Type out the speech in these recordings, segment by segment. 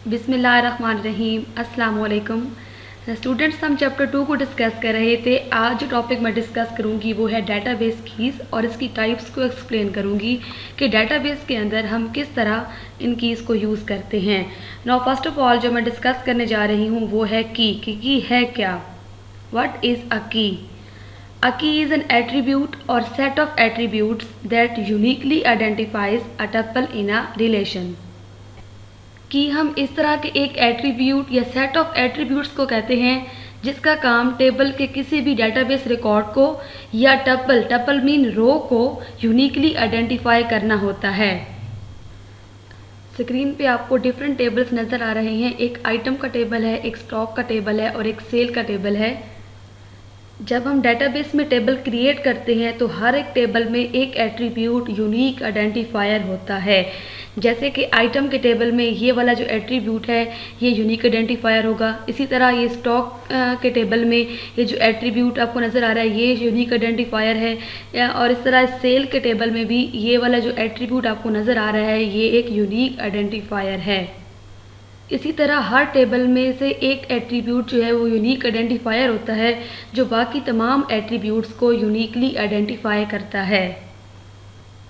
बिस्मिल्लाहिर्रहमानिर्रहीम, अस्सलाम वालेकुम। स्टूडेंट्स, हम चैप्टर 2 को डिस्कस कर रहे थे। आज जो टॉपिक मैं डिस्कस करूंगी वो है डेटाबेस कीज़ और इसकी टाइप्स को एक्सप्लेन करूंगी कि डेटाबेस के अंदर हम किस तरह इन कीज़ को यूज़ करते हैं। नाउ फर्स्ट ऑफ ऑल जो मैं डिस्कस करने जा रही हूँ वो है की है क्या। व्हाट इज़ अ की? A key is an attribute or set of attributes that uniquely identifies a tuple in a relation. कि हम इस तरह के एक एट्रीब्यूट या सेट ऑफ एट्रीब्यूट्स को कहते हैं जिसका काम टेबल के किसी भी डेटाबेस रिकॉर्ड को या टपल मीन रो को यूनिकली आइडेंटिफाई करना होता है। स्क्रीन पे आपको डिफरेंट टेबल्स नज़र आ रहे हैं। एक आइटम का टेबल है, एक स्टॉक का टेबल है और एक सेल का टेबल है। जब हम डेटाबेस में टेबल क्रिएट करते हैं तो हर एक टेबल में एक एट्रीब्यूट यूनिक आइडेंटिफायर होता है। जैसे कि आइटम के टेबल में ये वाला जो एट्रीब्यूट है ये यूनिक आइडेंटिफायर होगा। इसी तरह ये स्टॉक के टेबल में ये जो एट्रीब्यूट आपको नज़र आ रहा है ये यूनिक आइडेंटिफायर है। और इस तरह सेल के टेबल में भी ये वाला जो एट्रीब्यूट आपको नज़र आ रहा है ये एक यूनिक आइडेंटिफायर है। इसी तरह हर टेबल में से एक एट्रीब्यूट जो है वो यूनिक आइडेंटिफायर होता है जो बाकी तमाम एट्रीब्यूट्स को यूनिकली आइडेंटिफाई करता है।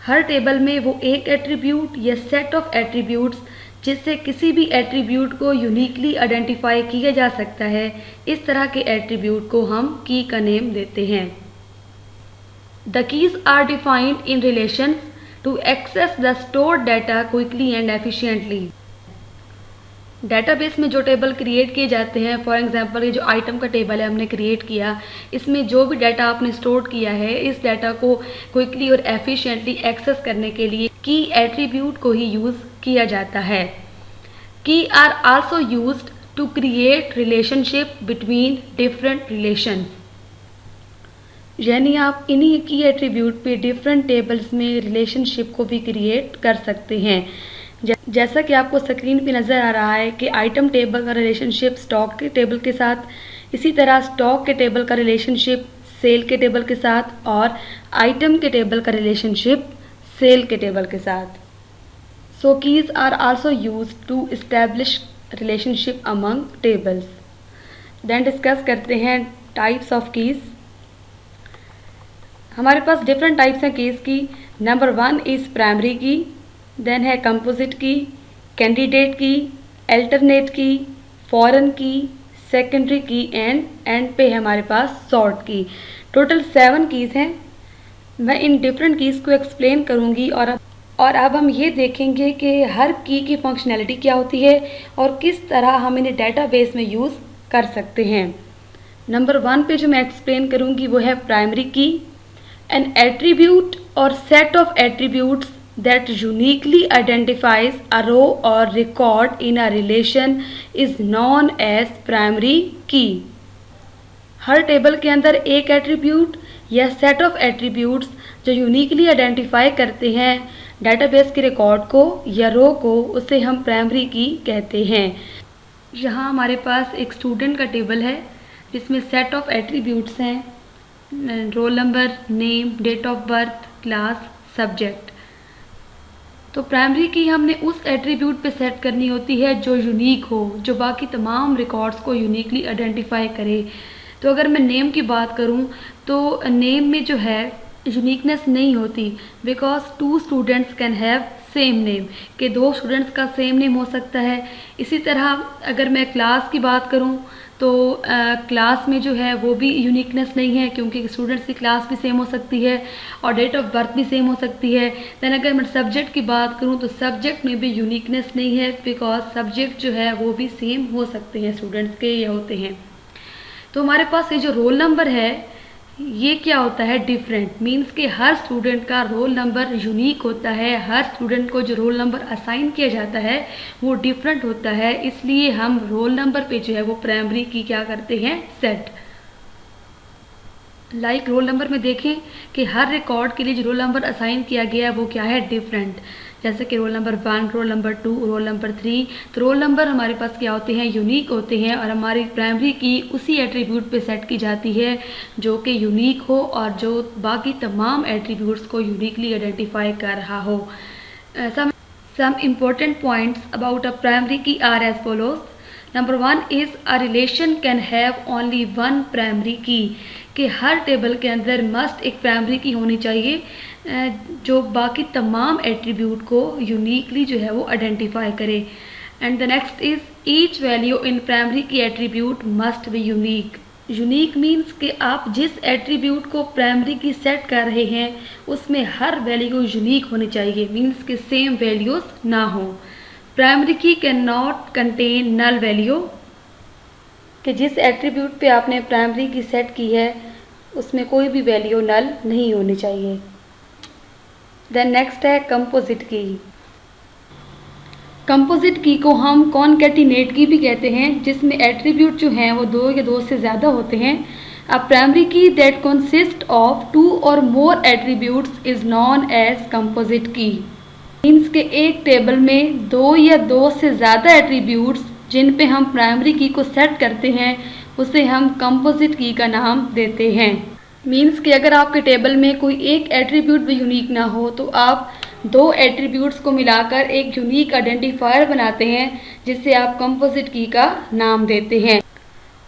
हर टेबल में वो एक एट्रीब्यूट या सेट ऑफ एट्रीब्यूट्स जिससे किसी भी एट्रीब्यूट को यूनिकली आइडेंटिफाई किया जा सकता है, इस तरह के एट्रीब्यूट को हम की का नेम देते हैं। The keys are defined in relation to access the stored data quickly and efficiently. Database में जो टेबल क्रिएट किए जाते हैं, फॉर एग्जांपल ये जो आइटम का टेबल है हमने क्रिएट किया, इसमें जो भी डाटा आपने स्टोर किया है इस डाटा को क्विकली और एफिशिएंटली एक्सेस करने के लिए की एट्रीब्यूट को ही यूज़ किया जाता है। Key are also used to create relationship between different relations. यानी आप इन्हीं की एट्रीब्यूट पे डिफरेंट टेबल्स में रिलेशनशिप को भी क्रिएट कर सकते हैं। जैसा कि आपको स्क्रीन पे नज़र आ रहा है कि आइटम टेबल का रिलेशनशिप स्टॉक के टेबल के साथ, इसी तरह स्टॉक के टेबल का रिलेशनशिप सेल के टेबल के साथ और आइटम के टेबल का रिलेशनशिप सेल के टेबल के साथ। So keys are also use to establish relationship among tables. Then discuss करते हैं टाइप्स ऑफ कीज। हमारे पास डिफरेंट टाइप्स हैं कीज की। Number 1 is primary key, then है composite key, candidate key, alternate key, foreign key, secondary key and पे है हमारे पास सॉर्ट की। टोटल 7 कीज़ हैं। मैं इन डिफरेंट कीज़ को एक्सप्लेन करूंगी और अब हम ये देखेंगे कि हर की फंक्शनैलिटी क्या होती है और किस तरह हम इन्हें डेटाबेस में यूज़ कर सकते हैं। नंबर 1 पे जो मैं एक्सप्लेन करूंगी वो है प्राइमरी की। एन एट्रीब्यूट और set of attributes that uniquely identifies a row or record in a relation is known as primary key। Her table के अंदर एक एट्रीब्यूट या सेट ऑफ एट्रीब्यूट्स जो यूनिकली आइडेंटिफाई करते हैं डेटाबेस के रिकॉर्ड को या रो को, उसे हम प्राइमरी की कहते हैं। यहाँ हमारे पास एक स्टूडेंट का टेबल है जिसमें सेट ऑफ एट्रीब्यूट्स हैं, roll number, name, date of birth, class, subject. तो प्राइमरी की हमने उस एट्रीब्यूट पे सेट करनी होती है जो यूनिक हो, जो बाकी तमाम रिकॉर्ड्स को यूनिकली आइडेंटिफाई करे। तो अगर मैं नेम की बात करूं तो नेम में जो है यूनिकनेस नहीं होती, because 2 students can have same name, कि 2 स्टूडेंट्स का सेम नेम हो सकता है। इसी तरह अगर मैं क्लास की बात करूं तो क्लास में जो है वो भी यूनिकनेस नहीं है क्योंकि स्टूडेंट्स की क्लास भी सेम हो सकती है और डेट ऑफ बर्थ भी सेम हो सकती है। दैन अगर मैं सब्जेक्ट की बात करूं तो सब्जेक्ट में भी यूनिकनेस नहीं है बिकॉज सब्जेक्ट जो है वो भी सेम हो सकते हैं स्टूडेंट्स के या होते हैं। तो हमारे पास ये जो रोल नंबर है ये क्या होता है, डिफरेंट, मीन्स कि हर स्टूडेंट का रोल नंबर यूनिक होता है। हर स्टूडेंट को जो रोल नंबर असाइन किया जाता है वो डिफरेंट होता है, इसलिए हम रोल नंबर पे जो है वो प्राइमरी की क्या करते हैं, सेट। लाइक रोल नंबर में देखें कि हर रिकॉर्ड के लिए जो रोल नंबर असाइन किया गया है वो क्या है, डिफरेंट। जैसे कि roll number 1, roll number 2, roll number 3। तो रोल नंबर हमारे पास क्या होते हैं, यूनिक होते हैं और हमारी प्राइमरी की उसी एट्रीब्यूट पे सेट की जाती है जो कि यूनिक हो और जो बाकी तमाम एट्रीब्यूट्स को यूनिकली आइडेंटिफाई कर रहा हो। Some important points about a primary key are as follows. Number 1 is a relation can have only one primary key, कि हर टेबल के अंदर मस्ट एक प्राइमरी की होनी चाहिए जो बाकी तमाम एट्रीब्यूट को यूनिकली जो है वो आइडेंटिफाई करे. And the next is each value in primary की attribute must be unique. Unique means कि आप जिस एट्रीब्यूट को प्राइमरी की सेट कर रहे हैं उसमें हर वैल्यू यूनिक होनी चाहिए, मीन्स कि सेम वैल्यूज ना हो. Primary key can not contain null value, कि जिस एट्रीब्यूट पे आपने प्राइमरी की सेट की है उसमें कोई भी वैल्यू नल नहीं होनी चाहिए. देन नेक्स्ट है कंपोजिट की. कंपोजिट की को हम कॉनकैटिनेट की भी कहते हैं, जिसमें एट्रीब्यूट जो हैं वो दो या दो से ज़्यादा होते हैं. A primary key that consist of 2 और more attributes is known as composite key. Means के एक टेबल में 2 या 2 से ज़्यादा एट्रीब्यूट्स जिन पे हम प्राइमरी की को सेट करते हैं उसे हम कंपोजिट की का नाम देते हैं. मीन्स कि अगर आपके टेबल में कोई एक एट्रीब्यूट भी यूनिक ना हो तो आप 2 एट्रीब्यूट्स को मिलाकर एक यूनिक आइडेंटिफायर बनाते हैं जिसे आप कंपोजिट की का नाम देते हैं.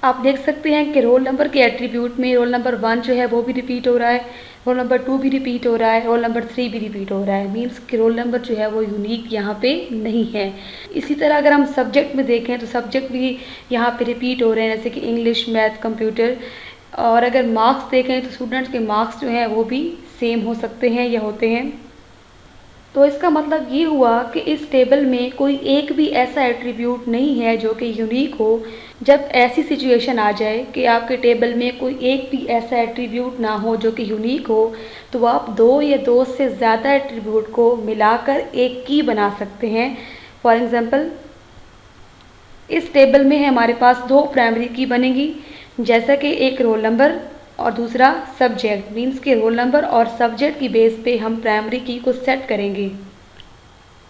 आप देख सकते हैं कि रोल नंबर के एट्रीब्यूट में रोल नंबर 1 जो है वो भी रिपीट हो रहा है, रोल नंबर 2 भी रिपीट हो रहा है, रोल नंबर 3 भी रिपीट हो रहा है. मीन्स कि रोल नंबर जो है वो यूनिक यहाँ पे नहीं है. इसी तरह अगर हम सब्जेक्ट में देखें तो सब्जेक्ट भी यहाँ पे रिपीट हो रहे हैं, जैसे कि इंग्लिश, मैथ, कंप्यूटर. और अगर मार्क्स देखें तो स्टूडेंट्स के मार्क्स जो हैं वो भी सेम हो सकते हैं या होते हैं. तो इसका मतलब ये हुआ कि इस टेबल में कोई एक भी ऐसा एट्रीब्यूट नहीं है जो कि यूनिक हो. जब ऐसी सिचुएशन आ जाए कि आपके टेबल में कोई एक भी ऐसा एट्रीब्यूट ना हो जो कि यूनिक हो तो आप 2 या 2 से ज़्यादा एट्रीब्यूट को मिलाकर एक की बना सकते हैं. फॉर एग्ज़ाम्पल इस टेबल में हमारे पास 2 प्राइमरी की बनेगी, जैसा कि एक रोल नंबर और दूसरा सब्जेक्ट. मीन्स के रोल नंबर और सब्जेक्ट की बेस पे हम प्राइमरी की को सेट करेंगे.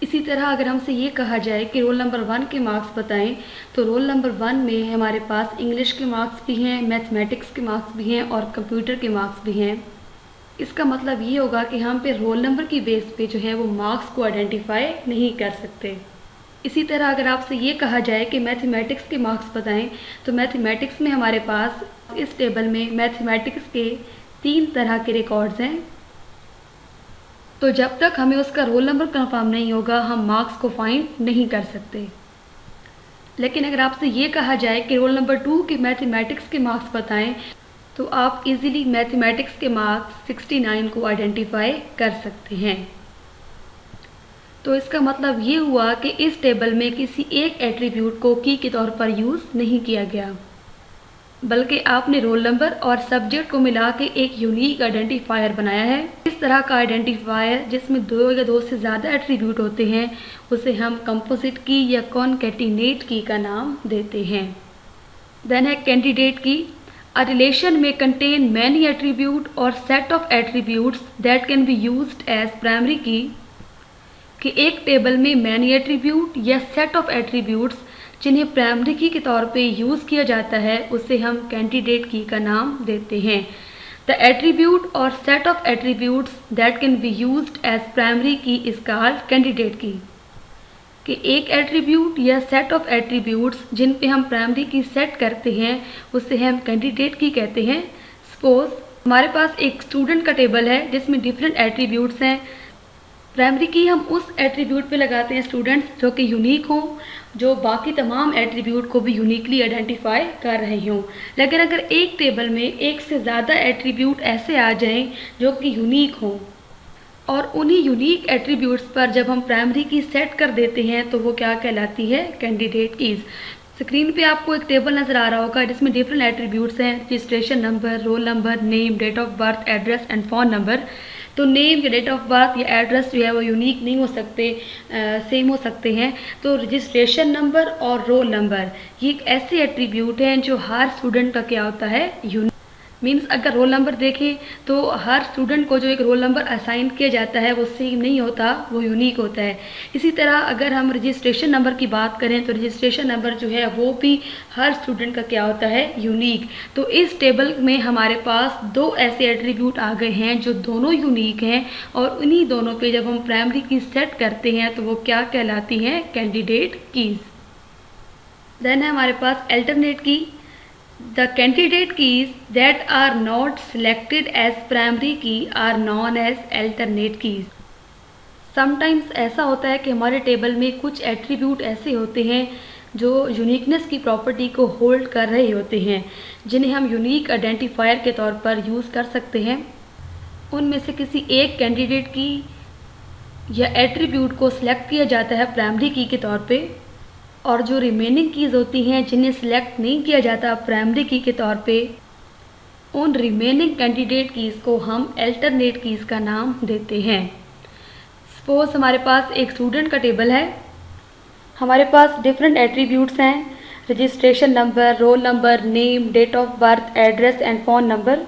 इसी तरह अगर हमसे ये कहा जाए कि रोल नंबर 1 के मार्क्स बताएं तो रोल नंबर 1 में हमारे पास इंग्लिश के मार्क्स भी हैं, मैथमेटिक्स के मार्क्स भी हैं और कंप्यूटर के मार्क्स भी हैं. इसका मतलब ये होगा कि हम पे रोल नंबर की बेस पे जो है वो मार्क्स को आइडेंटिफाई नहीं कर सकते. इसी तरह अगर आपसे ये कहा जाए कि मैथमेटिक्स के मार्क्स बताएं तो मैथमेटिक्स में हमारे पास इस टेबल में मैथमेटिक्स के 3 तरह के रिकॉर्ड्स हैं. तो जब तक हमें उसका रोल नंबर कंफर्म नहीं होगा हम मार्क्स को फाइंड नहीं कर सकते. लेकिन अगर आपसे ये कहा जाए कि रोल नंबर 2 के मैथमेटिक्स के मार्क्स बताएं तो आप इजीली मैथमेटिक्स के मार्क्स 69 को आइडेंटिफाई कर सकते हैं. तो इसका मतलब ये हुआ कि इस टेबल में किसी एक एट्रीब्यूट को की के तौर पर यूज़ नहीं किया गया, बल्कि आपने रोल नंबर और सब्जेक्ट को मिला के एक यूनिक आइडेंटिफायर बनाया है. इस तरह का आइडेंटिफायर जिसमें 2 या 2 से ज़्यादा एट्रीब्यूट होते हैं उसे हम कंपोजिट की या कॉनकैटिनेट की का नाम देते हैं. देन है कैंडिडेट की. अ रिलेशन में कंटेन मैनी एट्रीब्यूट और set of attributes that can be used as primary key, कि एक टेबल में मैनी एट्रीब्यूट या सेट ऑफ एट्रीब्यूट्स जिन्हें प्राइमरी की के तौर पे यूज़ किया जाता है उसे हम कैंडिडेट की का नाम देते हैं. द एट्रीब्यूट और set of attributes that can be used as primary key is called candidate key, कि एक एट्रीब्यूट या सेट ऑफ एट्रीब्यूट्स जिन पे हम प्राइमरी की सेट करते हैं उसे हम कैंडिडेट की कहते हैं. सपोज हमारे पास एक स्टूडेंट का टेबल है जिसमें डिफरेंट एट्रीब्यूट्स हैं. प्राइमरी की हम उस एट्रीब्यूट पे लगाते हैं स्टूडेंट्स जो कि यूनिक हो, जो बाकी तमाम एट्रीब्यूट को भी यूनिकली आइडेंटिफाई कर रहे हों. लेकिन अगर एक टेबल में एक से ज़्यादा एट्रीब्यूट ऐसे आ जाएं जो कि यूनिक हों और उन्हीं यूनिक एट्रीब्यूट्स पर जब हम प्राइमरी की सेट कर देते हैं तो वो क्या कहलाती है, कैंडिडेट कीज़. स्क्रीन पे आपको एक टेबल नज़र आ रहा होगा जिसमें डिफरेंट एट्रीब्यूट्स हैं, registration number, roll number, name, date of birth, address and phone number. तो नेम या डेट ऑफ बर्थ या एड्रेस जो है वो यूनिक नहीं हो सकते, सेम हो सकते हैं. तो रजिस्ट्रेशन नंबर और रोल नंबर ये एक ऐसे एट्रीब्यूट हैं जो हर स्टूडेंट का क्या होता है, यूनिक. मीन्स अगर रोल नंबर देखें तो हर स्टूडेंट को जो एक रोल नंबर असाइन किया जाता है वो सेम नहीं होता, वो यूनिक होता है। इसी तरह अगर हम रजिस्ट्रेशन नंबर की बात करें तो रजिस्ट्रेशन नंबर जो है वो भी हर स्टूडेंट का क्या होता है, यूनिक। तो इस टेबल में हमारे पास दो ऐसे एट्रीब्यूट आ गए हैं जो दोनों यूनिक हैं, और उन्हीं दोनों पे जब हम प्राइमरी की सेट करते हैं तो वो क्या कहलाती हैं, कैंडिडेट कीज। देन है हमारे पास अल्टरनेट की। The candidate keys that are not selected as primary key are known as alternate keys. Sometimes ऐसा होता है कि हमारे टेबल में कुछ एट्रीब्यूट ऐसे होते हैं जो यूनिकनेस की प्रॉपर्टी को होल्ड कर रहे होते हैं, जिन्हें हम यूनिक आइडेंटिफायर के तौर पर यूज़ कर सकते हैं। उनमें से किसी एक कैंडिडेट की या एट्रीब्यूट को सिलेक्ट किया जाता है प्राइमरी की के तौर पे, और जो रिमेनिंग कीज़ होती हैं जिन्हें सिलेक्ट नहीं किया जाता प्राइमरी की के तौर पे, उन रिमेनिंग कैंडिडेट कीज़ को हम अल्टरनेट कीज़ का नाम देते हैं। सपोज हमारे पास एक स्टूडेंट का टेबल है, हमारे पास डिफरेंट एट्रीब्यूट्स हैं, registration number, roll number, name, date of birth, address and phone number.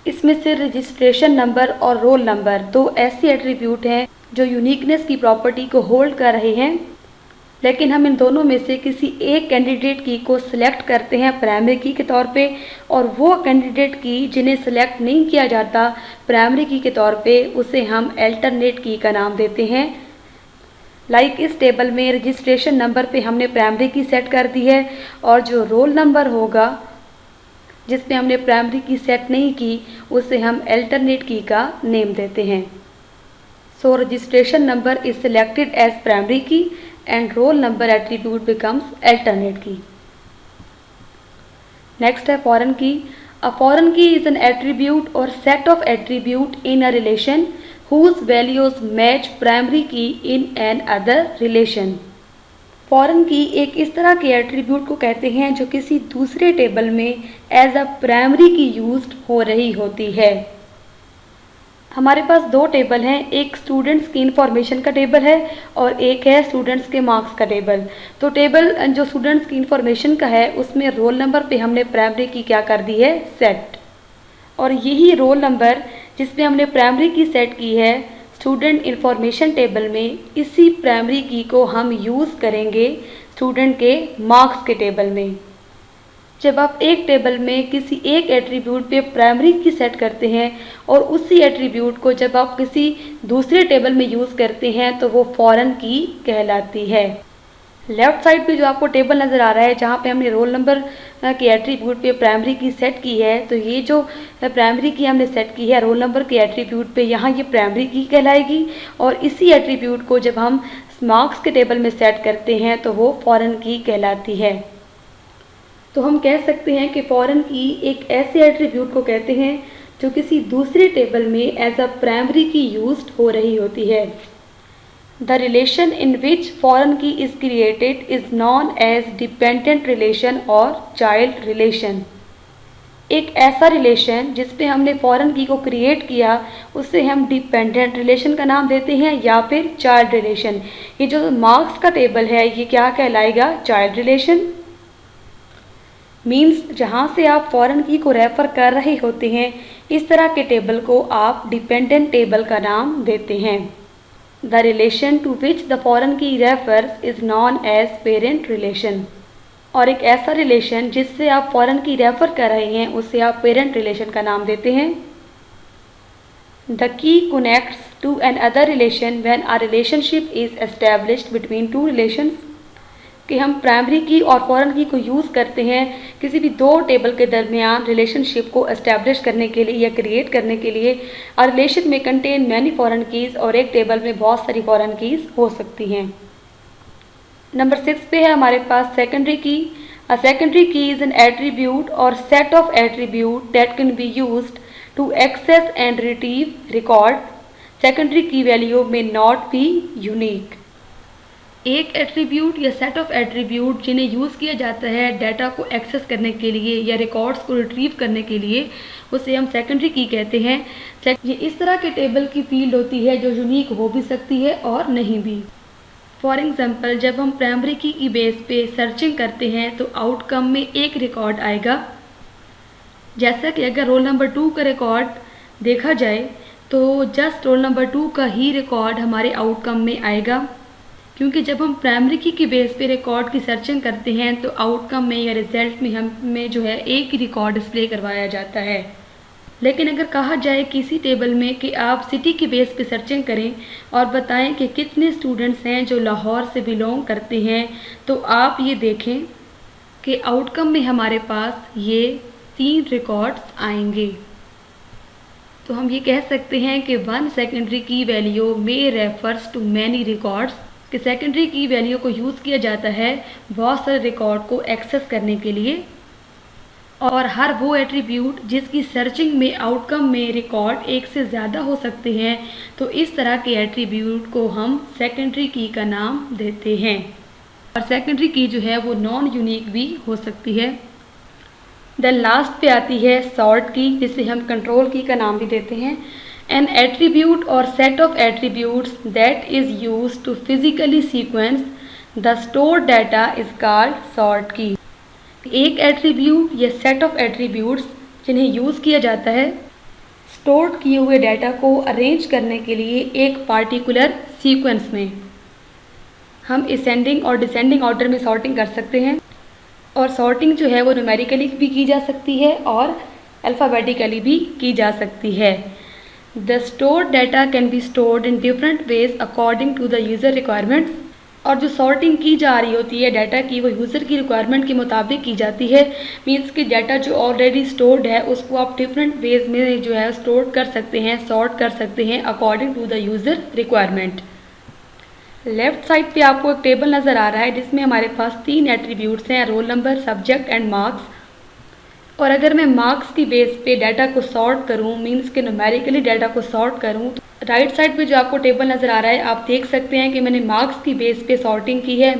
इसमें से रजिस्ट्रेशन नंबर और रोल नंबर दो ऐसे एट्रीब्यूट हैं जो यूनिकनेस की प्रॉपर्टी को होल्ड कर रहे हैं, लेकिन हम इन दोनों में से किसी एक कैंडिडेट की को सिलेक्ट करते हैं प्राइमरी की के तौर पे, और वो कैंडिडेट की जिन्हें सिलेक्ट नहीं किया जाता प्राइमरी की के तौर पे, उसे हम अल्टरनेट की का नाम देते हैं। लाइक इस टेबल में रजिस्ट्रेशन नंबर पे हमने प्राइमरी की सेट कर दी है, और जो रोल नंबर होगा जिसमें हमने प्राइमरी की सेट नहीं की, उसे हम अल्टरनेट की का नेम देते हैं। So registration number is selected as primary key and roll number attribute becomes alternate key. Next है foreign key. A foreign key is an attribute or set of attribute in a relation whose values match primary key in an other relation. Foreign की एक इस तरह के attribute को कहते हैं जो किसी दूसरे टेबल में as a primary key used हो रही होती है। हमारे पास दो टेबल हैं, एक स्टूडेंट्स की इंफॉर्मेशन का टेबल है और एक है स्टूडेंट्स के मार्क्स का टेबल। तो टेबल जो स्टूडेंट्स की इंफॉर्मेशन का है उसमें रोल नंबर पे हमने प्राइमरी की क्या कर दी है, सेट, और यही रोल नंबर जिसमें हमने प्राइमरी की सेट की है स्टूडेंट इंफॉर्मेशन टेबल में, इसी प्राइमरी की को हम यूज़ करेंगे स्टूडेंट के मार्क्स के टेबल में। जब आप एक टेबल में किसी एक एट्रीब्यूट पे प्राइमरी की सेट करते हैं और उसी एट्रीब्यूट को जब आप किसी दूसरे टेबल में यूज़ करते हैं तो वो फॉरेन की कहलाती है। लेफ्ट साइड पे जो आपको टेबल नज़र आ रहा है जहाँ पे हमने रोल नंबर के एट्रीब्यूट पे प्राइमरी की सेट की है, तो ये जो प्राइमरी की हमने सेट की है रोल नंबर के एट्रीब्यूट पे, यहाँ ये प्राइमरी की कहलाएगी, और इसी एट्रीब्यूट को जब हम मार्क्स के टेबल में सेट करते हैं तो वो फॉरेन की कहलाती है। तो हम कह सकते हैं कि फॉरेन की एक ऐसे एट्रीब्यूट को कहते हैं जो किसी दूसरे टेबल में as a primary key used हो रही होती है। The relation in which foreign key is created is known as dependent relation और चाइल्ड रिलेशन। एक ऐसा रिलेशन जिसपे हमने फॉरेन की को क्रिएट किया उसे हम डिपेंडेंट रिलेशन का नाम देते हैं या फिर चाइल्ड रिलेशन। ये जो मार्क्स का टेबल है ये क्या कहलाएगा, चाइल्ड रिलेशन। मीन्स जहाँ से आप फॉरेन की को रेफ़र कर रहे होते हैं इस तरह के टेबल को आप डिपेंडेंट टेबल का नाम देते हैं। The relation to which the foreign key refers is known as parent relation. और एक ऐसा रिलेशन जिससे आप फॉरेन की रेफ़र कर रहे हैं उसे आप पेरेंट रिलेशन का नाम देते हैं। The key connects to another relation when a relationship is established between two relations. कि हम प्राइमरी की और फॉरेन की को यूज़ करते हैं किसी भी दो टेबल के दरमियान रिलेशनशिप को एस्टैब्लिश करने के लिए या क्रिएट करने के लिए। और रिलेशन में कंटेन मैनी फॉरेन कीज़, और एक टेबल में बहुत सारी फॉरेन कीज़ हो सकती हैं। नंबर 6 पे है हमारे पास secondary key. A secondary key is an attribute और set of attribute that can be used to access and retrieve record. Secondary key value may not be unique. एक एट्रीब्यूट या सेट ऑफ एट्रीब्यूट जिन्हें use किया जाता है data को access करने के लिए या रिकॉर्ड्स को रिट्रीव करने के लिए, उसे हम सेकेंडरी की कहते हैं। ये इस तरह के टेबल की फील्ड होती है जो यूनिक हो भी सकती है और नहीं भी। फॉर एग्जांपल जब हम प्राइमरी की बेस पे सर्चिंग करते हैं तो आउटकम में एक रिकॉर्ड आएगा, जैसा कि अगर रोल नंबर 2 का रिकॉर्ड देखा जाए तो जस्ट रोल नंबर 2 का ही रिकॉर्ड हमारे आउटकम में आएगा, क्योंकि जब हम प्राइमरी की बेस पे रिकॉर्ड की सर्चिंग करते हैं तो आउटकम में या रिजल्ट में हमें जो है एक ही रिकॉर्ड डिस्प्ले करवाया जाता है। लेकिन अगर कहा जाए किसी टेबल में कि आप सिटी की बेस पे सर्चिंग करें और बताएं कि कितने स्टूडेंट्स हैं जो लाहौर से बिलोंग करते हैं, तो आप ये देखें कि आउटकम में हमारे पास ये 3 रिकॉर्ड्स आएंगे। तो हम ये कह सकते हैं कि वन सेकेंडरी की वैल्यू में रेफर्स टू मैनी रिकॉर्ड्स, कि सेकेंडरी की वैल्यू को यूज़ किया जाता है बहुत सारे रिकॉर्ड को एक्सेस करने के लिए, और हर वो एट्रीब्यूट जिसकी सर्चिंग में आउटकम में रिकॉर्ड एक से ज़्यादा हो सकते हैं, तो इस तरह के एट्रीब्यूट को हम सेकेंडरी की का नाम देते हैं। और सेकेंडरी की जो है वो नॉन यूनिक भी हो सकती है। देन लास्ट पे आती है सॉर्ट की, जिसे हम कंट्रोल की का नाम भी देते हैं। एन एट्रीब्यूट और set of attributes that is use to physically sequence the stored data is called sort key. एक एट्रीब्यूट या सेट ऑफ एट्रीब्यूट्स जिन्हें यूज़ किया जाता है स्टोर्ड किए हुए डाटा को अरेंज करने के लिए एक पार्टिकुलर सीक्वेंस में। हम असेंडिंग और डिसेंडिंग ऑर्डर में सॉर्टिंग कर सकते हैं, और सॉर्टिंग जो है वो न्यूमेरिकली भी की जा सकती है और अल्फ़ाबेटिकली भी की जा सकती है। The stored data can be stored in different ways according to the user requirements. और जो सॉर्टिंग की जा रही होती है डाटा की, वो यूज़र की रिक्वायरमेंट के मुताबिक की जाती है। मीन्स कि डाटा जो ऑलरेडी स्टोर्ड है उसको आप डिफरेंट वेज में जो है स्टोर कर सकते हैं, सॉर्ट कर सकते हैं according to the user requirement. Left side पे आपको एक टेबल नज़र आ रहा है जिसमें हमारे पास 3 एट्रीब्यूट्स हैं, roll number, subject and marks. और अगर मैं मार्क्स की बेस पे डाटा को सॉर्ट करूं, मींस के न्यूमेरिकली डाटा को सॉर्ट करूं, तो राइट साइड पे जो आपको टेबल नज़र आ रहा है आप देख सकते हैं कि मैंने मार्क्स की बेस पे सॉर्टिंग की है।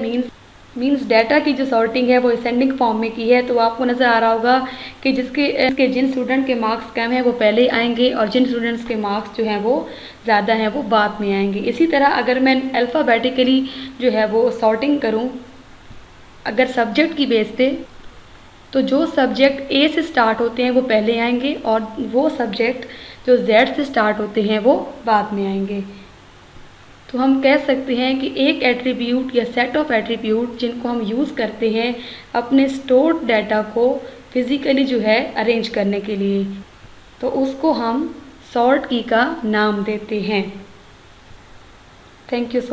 मींस डाटा की जो सॉर्टिंग है वो असेंडिंग फॉर्म में की है। तो आपको नज़र आ रहा होगा कि जिसके जिन स्टूडेंट के मार्क्स कम हैं वो पहले आएंगे और जिन स्टूडेंट्स के मार्क्स जो हैं वो ज़्यादा हैं वो बाद में आएंगे। इसी तरह अगर मैं अल्फ़ाबेटिकली जो है वो सॉर्टिंग करूं अगर सब्जेक्ट की बेस पे, तो जो सब्जेक्ट ए से स्टार्ट होते हैं वो पहले आएंगे और वो सब्जेक्ट जो जेड से स्टार्ट होते हैं वो बाद में आएंगे। तो हम कह सकते हैं कि एक एट्रीब्यूट या सेट ऑफ एट्रीब्यूट जिनको हम यूज़ करते हैं अपने स्टोर्ड डाटा को फिज़िकली जो है अरेंज करने के लिए, तो उसको हम सॉर्ट की का नाम देते हैं। Thank you so